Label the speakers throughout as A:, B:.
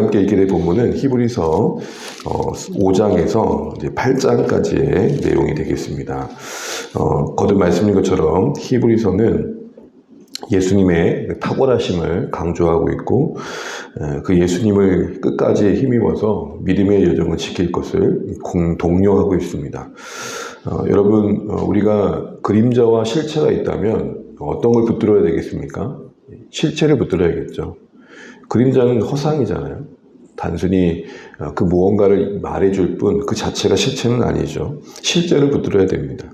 A: 함께 읽게 될 본문은 히브리서 5장에서 이제 8장까지의 내용이 되겠습니다. 거듭 말씀인 것처럼 히브리서는 예수님의 탁월하심을 강조하고 있고, 그 예수님을 끝까지 힘입어서 믿음의 여정을 지킬 것을 독려하고 있습니다. 여러분, 우리가 그림자와 실체가 있다면 어떤 걸 붙들어야 되겠습니까? 실체를 붙들어야겠죠. 그림자는 허상이잖아요. 단순히 그 무언가를 말해줄 뿐 그 자체가 실체는 아니죠. 실제를 붙들어야 됩니다.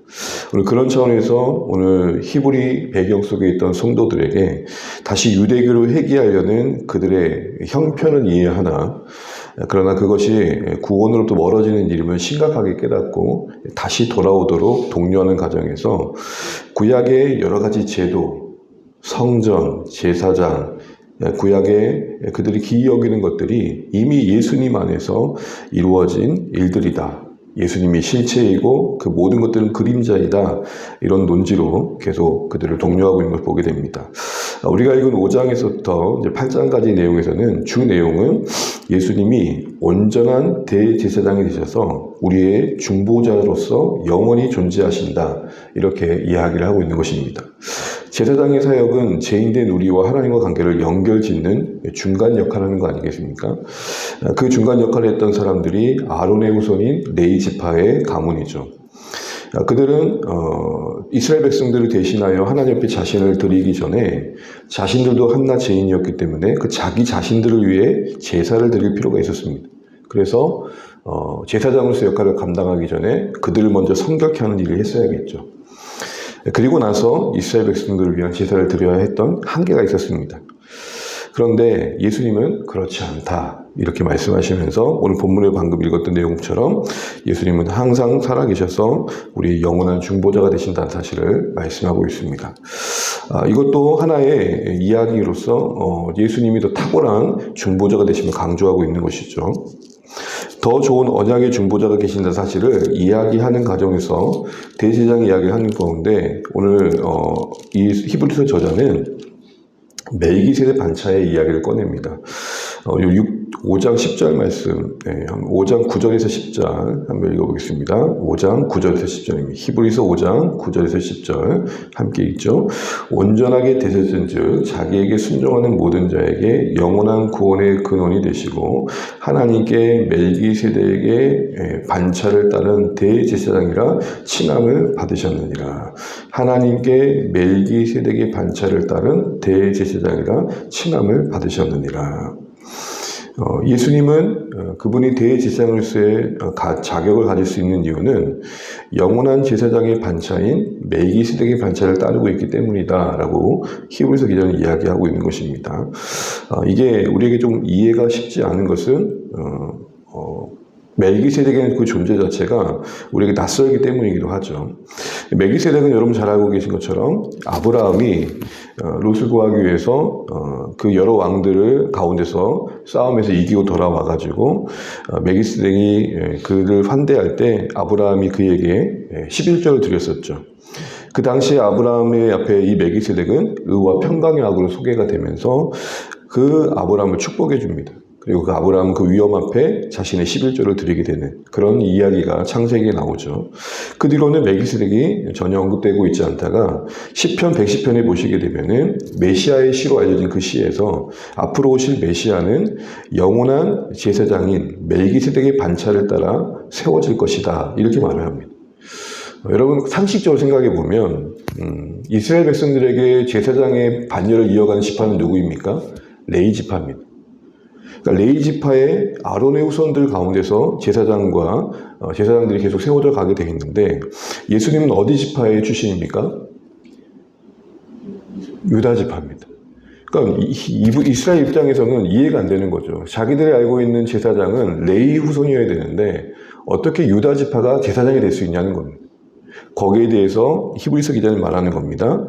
A: 오늘 그런 차원에서 오늘 히브리 배경 속에 있던 성도들에게 다시 유대교로 회귀하려는 그들의 형편은 이해하나, 그러나 그것이 구원으로부터 멀어지는 일임을 심각하게 깨닫고 다시 돌아오도록 독려하는 과정에서 구약의 여러 가지 제도, 성전, 제사장, 구약에 그들이 기이 여기는 것들이 이미 예수님 안에서 이루어진 일들이다. 예수님이 실체이고 그 모든 것들은 그림자이다. 이런 논지로 계속 그들을 독려하고 있는 걸 보게 됩니다. 우리가 읽은 5장에서부터 이제 8장까지 내용에서는 주 내용은 예수님이 온전한 대제사장이 되셔서 우리의 중보자로서 영원히 존재하신다. 이렇게 이야기를 하고 있는 것입니다. 제사장의 사역은 죄인된 우리와 하나님과 관계를 연결짓는 중간 역할을 하는 거 아니겠습니까? 그 중간 역할을 했던 사람들이 아론의 후손인 레위 지파의 가문이죠. 그들은 이스라엘 백성들을 대신하여 하나님 앞에 자신을 드리기 전에 자신들도 한낱 죄인이었기 때문에 그 자기 자신들을 위해 제사를 드릴 필요가 있었습니다. 그래서 제사장으로서 역할을 감당하기 전에 그들을 먼저 성결케 하는 일을 했어야겠죠. 그리고 나서 이스라엘 백성들을 위한 제사를 드려야 했던 한계가 있었습니다. 그런데 예수님은 그렇지 않다. 이렇게 말씀하시면서 오늘 본문에 방금 읽었던 내용처럼 예수님은 항상 살아계셔서 우리 영원한 중보자가 되신다는 사실을 말씀하고 있습니다. 이것도 하나의 이야기로서 예수님이 더 탁월한 중보자가 되심을 강조하고 있는 것이죠. 더 좋은 언약의 중보자가 계신다는 사실을 이야기하는 과정에서 대제사장 이야기를 하는 가운데 오늘 이 히브리서 저자는 멜기세덱 반차의 이야기를 꺼냅니다. 5장 10절 말씀, 5장 9절에서 10절 한번 읽어보겠습니다. 5장 9절에서 10절입니다. 히브리서 5장 9절에서 10절 함께 읽죠. 온전하게 되셨은 즉 자기에게 순종하는 모든 자에게 영원한 구원의 근원이 되시고 하나님께 멜기세덱에게 반차를 따른 대제사장이라 칭함을 받으셨느니라. 하나님께 멜기세덱의 반차를 따른 대제사장이라 칭함을 받으셨느니라. 예수님은 그분이 대제사장으로서의 자격을 가질 수 있는 이유는 영원한 제사장의 반차인 멜기세덱의 반차를 따르고 있기 때문이다 라고 히브리서 기자는 이야기하고 있는 것입니다. 이게 우리에게 좀 이해가 쉽지 않은 것은 멜기세덱의 그 존재 자체가 우리에게 낯설기 때문이기도 하죠. 멜기세덱은 여러분 잘 알고 계신 것처럼 아브라함이 롯을 구하기 위해서 그 여러 왕들을 가운데서 싸움에서 이기고 돌아와가지고 멜기세덱이 그를 환대할 때 아브라함이 그에게 11절을 드렸었죠. 그 당시에 아브라함의 앞에 이 멜기세덱은 의와 평강의 악으로 소개가 되면서 그 아브라함을 축복해 줍니다. 그리고 그 아브라함은 그 위험 앞에 자신의 11조를 드리게 되는 그런 이야기가 창세기에 나오죠. 그 뒤로는 멜기세덱이 전혀 언급되고 있지 않다가 시편 110편에 보시게 되면은 메시아의 시로 알려진 그 시에서 앞으로 오실 메시아는 영원한 제사장인 멜기세덱의 반차를 따라 세워질 것이다. 이렇게 말을 합니다. 여러분 상식적으로 생각해 보면 이스라엘 백성들에게 제사장의 반열을 이어가는 지파는 누구입니까? 레위 지파입니다. 그러니까 레위 지파의 아론의 후손들 가운데서 제사장들이 계속 세워져 가게 되어 있는데 예수님은 어디 지파의 출신입니까? 유다 지파입니다. 그러니까 이스라엘 입장에서는 이해가 안 되는 거죠. 자기들이 알고 있는 제사장은 레위 후손이어야 되는데 어떻게 유다 지파가 제사장이 될 수 있냐는 겁니다. 거기에 대해서 히브리서 기자는 말하는 겁니다.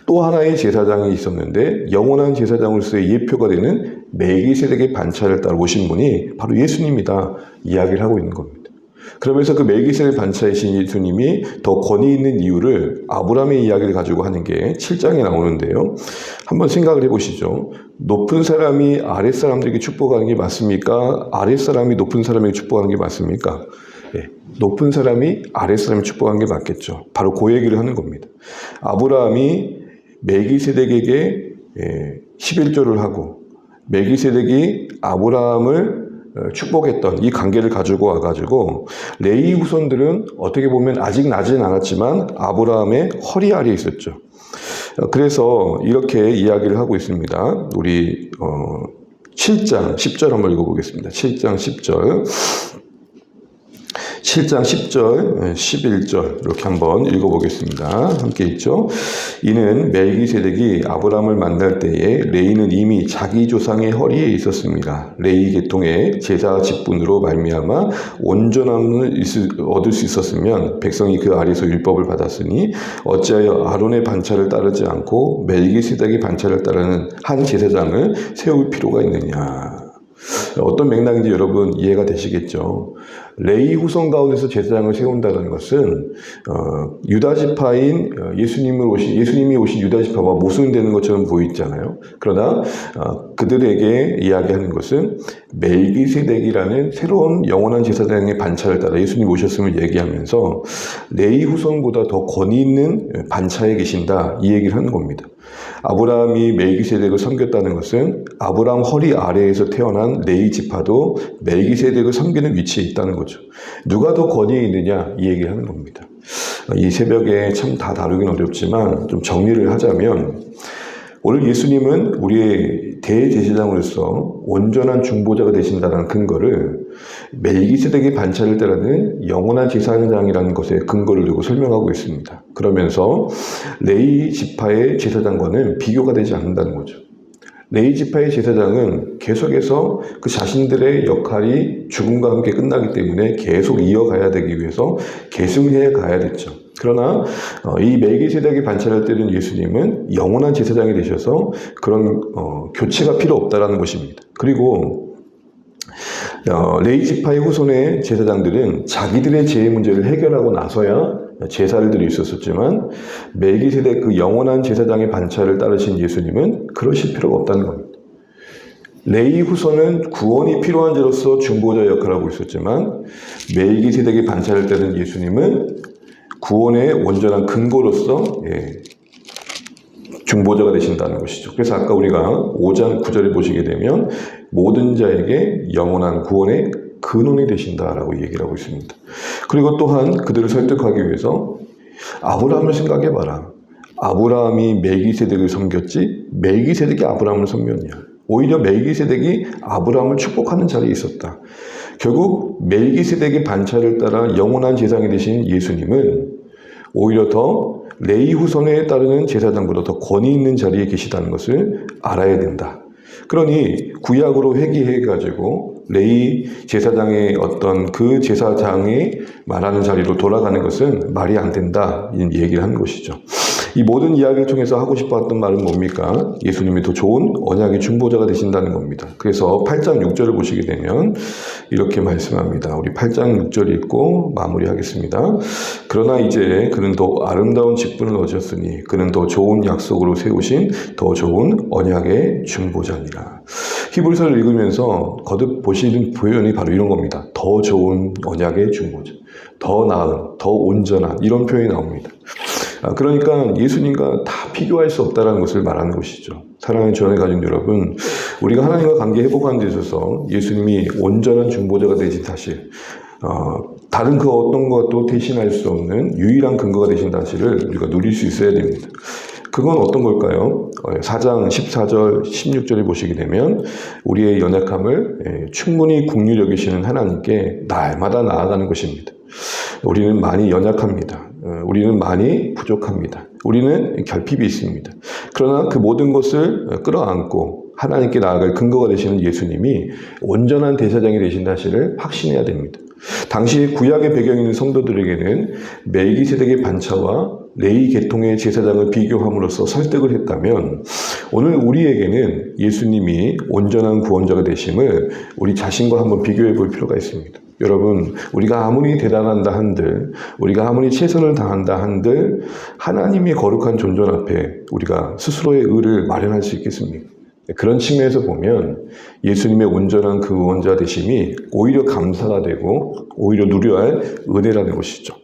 A: 또 하나의 제사장이 있었는데 영원한 제사장으로서의 예표가 되는 멜기세덱의 반차를 따라 오신 분이 바로 예수님이다 이야기를 하고 있는 겁니다. 그러면서 그 멜기세덱 반차이신 예수님이 더 권위 있는 이유를 아브라함의 이야기를 가지고 하는 게 7장에 나오는데요. 한번 생각을 해보시죠. 높은 사람이 아랫사람들에게 축복하는 게 맞습니까? 아랫사람이 높은 사람에게 축복하는 게 맞습니까? 예, 높은 사람이 아랫사람을 축복하는 게 맞겠죠. 바로 그 얘기를 하는 겁니다. 아브라함이 멜기세덱에게 11조를 하고 멜기세덱이 아브라함을 축복했던 이 관계를 가지고 와가지고 레위 후손들은 어떻게 보면 아직 나지는 않았지만 아브라함의 허리 아래에 있었죠. 그래서 이렇게 이야기를 하고 있습니다. 우리 7장 10절 한번 읽어보겠습니다. 7장 10절 7장 10절, 11절 이렇게 한번 읽어보겠습니다. 함께 읽죠. 이는 멜기세덱이 아브라함을 만날 때에 레이는 이미 자기 조상의 허리에 있었습니다. 레이 계통의 제사 직분으로 말미암아 온전함을 얻을 수 있었으면 백성이 그 아래서 율법을 받았으니 어찌하여 아론의 반차를 따르지 않고 멜기세덱의 반차를 따르는 한 제사장을 세울 필요가 있느냐. 어떤 맥락인지 여러분 이해가 되시겠죠. 레위 후손 가운데서 제사장을 세운다는 것은 유다 지파인 예수님이 오신 유다 지파와 모순되는 것처럼 보이잖아요. 그러나 그들에게 이야기하는 것은 멜기세덱이라는 새로운 영원한 제사장의 반차를 따라 예수님 오셨음을 얘기하면서 레위 후손보다 더 권위 있는 반차에 계신다 이 얘기를 하는 겁니다. 아브라함이 멜기세덱을 섬겼다는 것은 아브라함 허리 아래에서 태어난 레위 지파도 멜기세덱을 섬기는 위치에 있다는 거죠. 누가 더 권위에 있느냐 이 얘기를 하는 겁니다. 이 새벽에 참 다 다루긴 어렵지만 좀 정리를 하자면 오늘 예수님은 우리의 대제사장으로서 온전한 중보자가 되신다는 근거를 멜기세덱의 반차를 따르는 영원한 제사장이라는 것에 근거를 두고 설명하고 있습니다. 그러면서 레위 지파의 제사장과는 비교가 되지 않는다는 거죠. 레위 지파의 제사장은 계속해서 그 자신들의 역할이 죽음과 함께 끝나기 때문에 계속 이어가야 되기 위해서 계승해 가야 됐죠. 그러나 이 멜기세덱의 반차를 때린 예수님은 영원한 제사장이 되셔서 그런 교체가 필요 없다라는 것입니다. 그리고 레위 지파의 후손의 제사장들은 자기들의 죄의 문제를 해결하고 나서야 제사를 드릴 수 있었지만 멜기세덱 그 영원한 제사장의 반차를 따르신 예수님은 그러실 필요가 없다는 겁니다. 레위 후손은 구원이 필요한 자로서 중보자 역할을 하고 있었지만 멜기세덱의 반차를 따른 예수님은 구원의 온전한 근거로서 중보자가 되신다는 것이죠. 그래서 아까 우리가 5장 9절을 보시게 되면 모든 자에게 영원한 구원의 근원이 되신다라고 얘기를 하고 있습니다. 그리고 또한 그들을 설득하기 위해서 아브라함을 생각해봐라. 아브라함이 멜기세덱을 섬겼지 멜기세덱이 아브라함을 섬겼냐. 오히려 멜기세덱이 아브라함을 축복하는 자리에 있었다. 결국 멜기세덱의 반차를 따라 영원한 제사장이 되신 예수님은 오히려 더 레위 후손에 따르는 제사장보다 더 권위 있는 자리에 계시다는 것을 알아야 된다. 그러니 구약으로 회귀해가지고 레위 제사장의 어떤 그 제사장이 말하는 자리로 돌아가는 것은 말이 안 된다. 이런 얘기를 하는 것이죠. 이 모든 이야기를 통해서 하고 싶었던 말은 뭡니까? 예수님이 더 좋은 언약의 중보자가 되신다는 겁니다. 그래서 8장 6절을 보시게 되면 이렇게 말씀합니다. 우리 8장 6절 읽고 마무리하겠습니다. 그러나 이제 그는 더 아름다운 직분을 얻으셨으니 그는 더 좋은 약속으로 세우신 더 좋은 언약의 중보자니라. 히브리서를 읽으면서 거듭 보시는 표현이 바로 이런 겁니다. 더 좋은 언약의 중보자, 더 나은, 더 온전한 이런 표현이 나옵니다. 그러니까 예수님과 다 비교할 수 없다는 것을 말하는 것이죠. 사랑하는 주안에 가진 여러분, 우리가 하나님과 관계 회복하는 데 있어서 예수님이 온전한 중보자가 되신 사실, 다른 그 어떤 것도 대신할 수 없는 유일한 근거가 되신 사실을 우리가 누릴 수 있어야 됩니다. 그건 어떤 걸까요? 4장 14절 16절을 보시게 되면 우리의 연약함을 충분히 긍휼히 여기시는 하나님께 날마다 나아가는 것입니다. 우리는 많이 연약합니다. 우리는 많이 부족합니다. 우리는 결핍이 있습니다. 그러나 그 모든 것을 끌어안고 하나님께 나아갈 근거가 되시는 예수님이 온전한 대사장이 되신 사실을 확신해야 됩니다. 당시 구약의 배경에 있는 성도들에게는 멜기세덱의 반차와 레위 계통의 제사장을 비교함으로써 설득을 했다면 오늘 우리에게는 예수님이 온전한 구원자가 되심을 우리 자신과 한번 비교해 볼 필요가 있습니다. 여러분, 우리가 아무리 대단한다 한들, 우리가 아무리 최선을 다한다 한들 하나님의 거룩한 존전 앞에 우리가 스스로의 의를 마련할 수 있겠습니까? 그런 측면에서 보면 예수님의 온전한 그 구원자 되심이 오히려 감사가 되고 오히려 누려야 할 은혜라는 것이죠.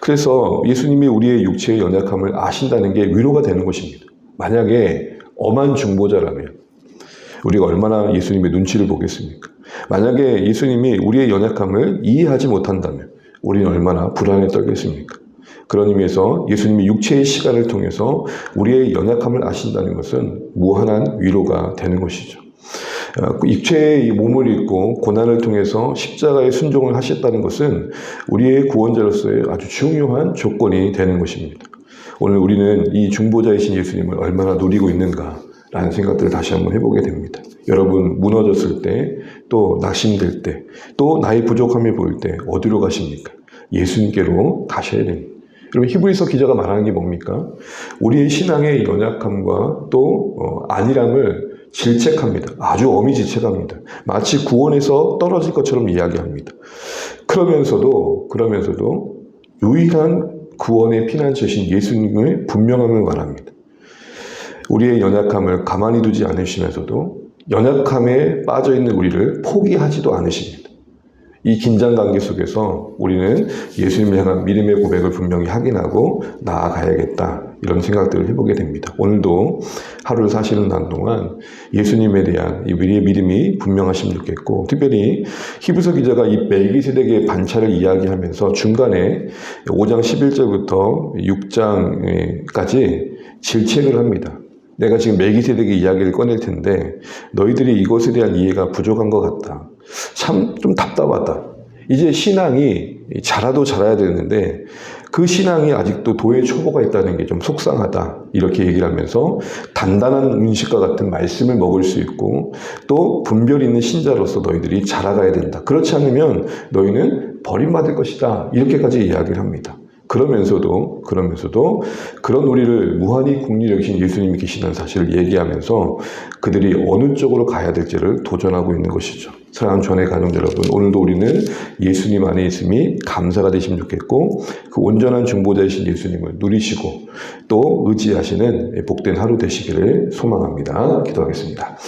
A: 그래서 예수님이 우리의 육체의 연약함을 아신다는 게 위로가 되는 것입니다. 만약에 엄한 중보자라면 우리가 얼마나 예수님의 눈치를 보겠습니까? 만약에 예수님이 우리의 연약함을 이해하지 못한다면 우리는 얼마나 불안에 떨겠습니까? 그런 의미에서 예수님이 육체의 시간을 통해서 우리의 연약함을 아신다는 것은 무한한 위로가 되는 것이죠. 육체의 몸을 입고 고난을 통해서 십자가의 순종을 하셨다는 것은 우리의 구원자로서의 아주 중요한 조건이 되는 것입니다. 오늘 우리는 이 중보자이신 예수님을 얼마나 누리고 있는가 라는 생각들을 다시 한번 해보게 됩니다. 여러분, 무너졌을 때, 또 낙심될 때, 또 나의 부족함이 보일 때 어디로 가십니까? 예수님께로 가셔야 됩니다. 여러분, 히브리서 기자가 말하는 게 뭡니까? 우리의 신앙의 연약함과 또 안일함을 질책합니다. 아주 엄히 질책합니다. 마치 구원에서 떨어질 것처럼 이야기합니다. 그러면서도 유일한 구원의 피난처신 예수님의 분명함을 말합니다. 우리의 연약함을 가만히 두지 않으시면서도 연약함에 빠져있는 우리를 포기하지도 않으십니다. 이 긴장관계 속에서 우리는 예수님을 향한 믿음의 고백을 분명히 확인하고 나아가야겠다, 이런 생각들을 해보게 됩니다. 오늘도 하루를 사시는 동안 예수님에 대한 이 우리의 믿음이 분명하시면 좋겠고, 특별히 히브리서 기자가 이 멜기세덱의 반차를 이야기하면서 중간에 5장 11절부터 6장까지 질책을 합니다. 내가 지금 멜기세덱의 이야기를 꺼낼 텐데 너희들이 이것에 대한 이해가 부족한 것 같다. 참 좀 답답하다. 이제 신앙이 자라도 자라야 되는데 그 신앙이 아직도 도의 초보가 있다는 게 좀 속상하다, 이렇게 얘기를 하면서 단단한 음식과 같은 말씀을 먹을 수 있고 또 분별 있는 신자로서 너희들이 자라가야 된다. 그렇지 않으면 너희는 버림받을 것이다, 이렇게까지 이야기를 합니다. 그러면서도 그런 우리를 무한히 긍휼히 여기신 예수님이 계시다는 사실을 얘기하면서 그들이 어느 쪽으로 가야 될지를 도전하고 있는 것이죠. 사랑하는 주안의 가족 여러분, 오늘도 우리는 예수님 안에 있음이 감사가 되시면 좋겠고, 그 온전한 중보자이신 예수님을 누리시고 또 의지하시는 복된 하루 되시기를 소망합니다. 기도하겠습니다.